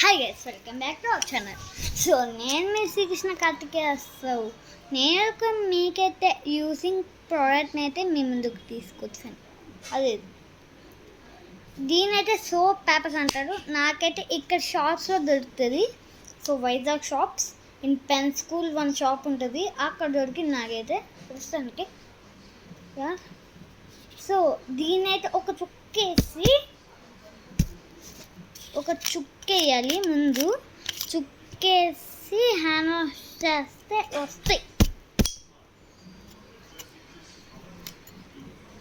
Hi guys, welcome back to our channel. So నేను మీ Srikrishna Karthikeya. So నేను మీకైతే యూజింగ్ ప్రోడక్ట్ని అయితే మీ ముందుకు తీసుకొచ్చాను. అదే దీనైతే సోప్ పేపర్స్ అంటారు. నాకైతే ఇక్కడ షాప్స్లో దొరుకుతుంది. So Vizag shops in pen school one shop ఉంటుంది, అక్కడ దొరికింది నాకైతే ప్రస్తుతానికి. సో దీనైతే ఒక చుక్కేయాలి. ముందు చుక్కేసి హ్యాండ్ వాష్ చేస్తే వస్తాయి.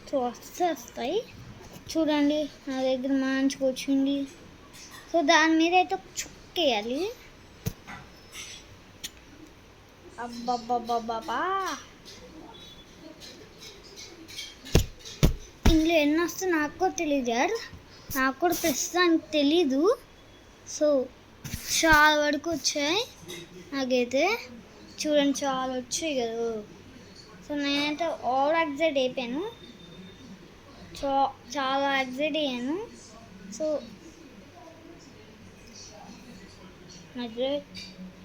సో వస్తాయి చూడండి, నా దగ్గర మంచిగా వచ్చింది. సో దాని మీద అయితే ఒక చుక్కేయాలి. అబ్బబ్బబ్బబ్బా, ఇందులో ఎన్ని వస్తే నాకు కూడా తెలియదు యార్, నాకు కూడా ప్రస్తుతానికి తెలీదు. సో చాలా వరకు వచ్చాయి నాకైతే, చూడండి చాలా వచ్చాయి కదా. సో నేనైతే ఆల్ ఎగ్జైట్ అయిపోయాను, చాలా ఎగ్జైట్ అయ్యాను. సో మధ్య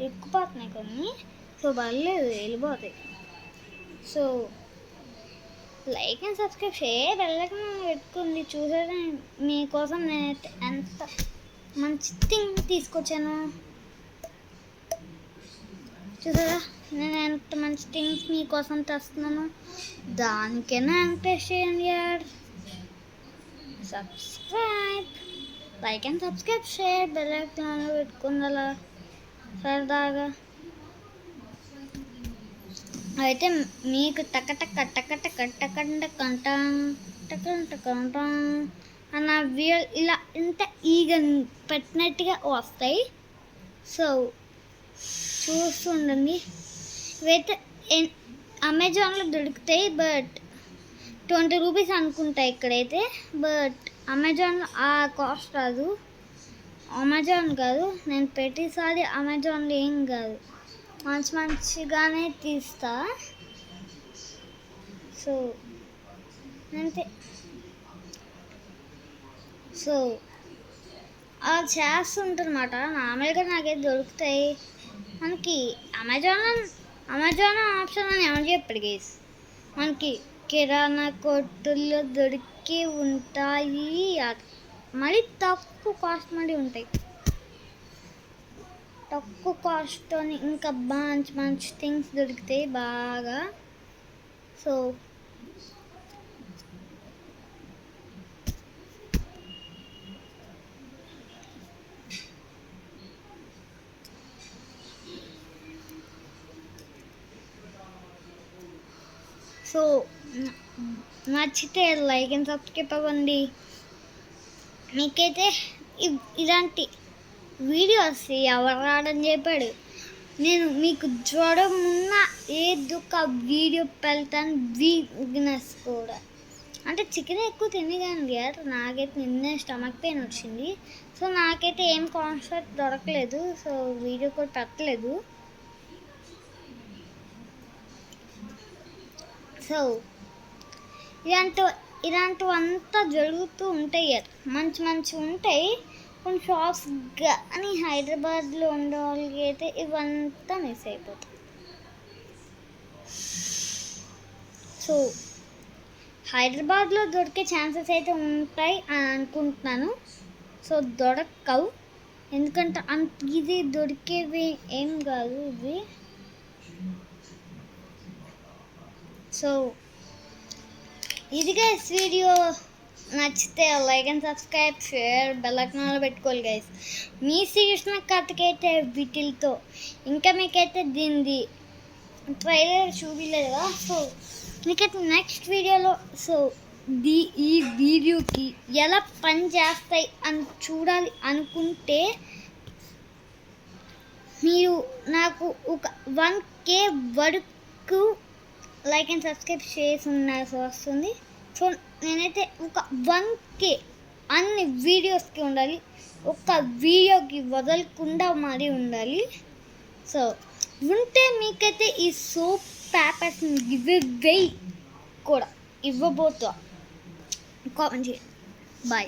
ఎక్కుపోతున్నాయి కొన్ని, సో పర్లేదు వెళ్ళిపోతాయి. So like and subscribe share bell icon పెట్టుకుంది. చూసారా మీకోసం నేనైతే ఎంత మంచి థింగ్ తీసుకొచ్చాను. చూసారా నేను ఎంత మంచి థింగ్స్ మీకోసం తెస్తున్నాను. దానికైనా ఎంకరేజ్ చేయండి యార్. Subscribe, like and subscribe share bell icon పెట్టుకుంది అలా సరదాగా. అయితే మీకు అన్న వీడియో ఇలా ఇంత ఈగ పెట్టినట్టుగా వస్తాయి. సో చూస్తుండండి. ఇవైతే అమెజాన్లో దొరుకుతాయి, బట్ 20 రూపీస్ అనుకుంటా ఇక్కడైతే. బట్ అమెజాన్లో ఆ కాస్ట్ రాదు. అమెజాన్ కాదు, నేను ప్రతిసారి అమెజాన్లో ఏం కాదు, మంచిగానే తీస్తా. సో అంతే. సో అలా చేస్తుంటారన్నమాట. నార్మల్గా నాకైతే దొరుకుతాయి. మనకి అమెజాన్ ఆప్షన్ అని ఏమని చెప్పాడు గైస్, మనకి కిరాణా కొట్టుల్లో దొరికి ఉంటాయి, మళ్ళీ తక్కువ కాస్ట్ మళ్ళీ ఉంటాయి. తక్కువ కాస్ట్తో ఇంకా మంచి థింగ్స్ దొరుకుతాయి బాగా. సో నచ్చితే లైక్ అండ్ సబ్స్క్రైబ్ అవ్వండి. మీకైతే ఇలాంటి వీడియోస్ ఎవరు రావడం చెప్పాడు, నేను మీకు జ్వరం ఉన్న ఏదో ఒక వీడియో పెడతాను. వీక్నెస్ కూడా అంటే చికెన్ ఎక్కువ తినగాను యార్, నాకైతే నిన్నే స్టమక్ పెయిన్ వచ్చింది. సో నాకైతే ఏం కాన్సెప్ట్ దొరకలేదు, సో వీడియో కూడా పెట్టలేదు. సో ఇలాంటివంతా జరుగుతూ ఉంటాయి యార్, మంచి ఉంటాయి. కొన్ని షాప్స్ కానీ హైదరాబాద్లో ఉండే వాళ్ళకి అయితే ఇవంతా మిస్ అయిపోతాయి. సో హైదరాబాద్లో దొరికే ఛాన్సెస్ అయితే ఉంటాయి అని అనుకుంటున్నాను. సో దొరకవు, ఎందుకంటే అంత ఈజీ దొరికేవి ఏం కాదు ఇవి. సో ఇదిగా వీడియో నచ్చితే లైక్ అండ్ సబ్స్క్రైబ్ షేర్ బెల్లైకాన్లో పెట్టుకోవాలి గైస్. మీ శ్రీకృష్ణ కార్తికేయ వీటితో ఇంకా మీకైతే దీనిది ట్రైలర్ చూపించలేదు కదా. సో మీకైతే నెక్స్ట్ వీడియోలో సో ఈ వీడియోకి ఎలా పని చేస్తాయి అని చూడాలి అనుకుంటే మీరు నాకు ఒక 1K వరకు లైక్ అండ్ సబ్స్క్రైబ్ చేసి ఉండాల్సి వస్తుంది. సో నేనైతే ఒక 1K అన్ని వీడియోస్కి ఉండాలి, ఒక్క వీడియోకి వదలకుండా మరీ ఉండాలి. సో ఉంటే మీకైతే ఈ సోప్ పేపర్స్ని గివ్ కూడా ఇవ్వబోతా. కామెంట్ చేయండి. బాయ్.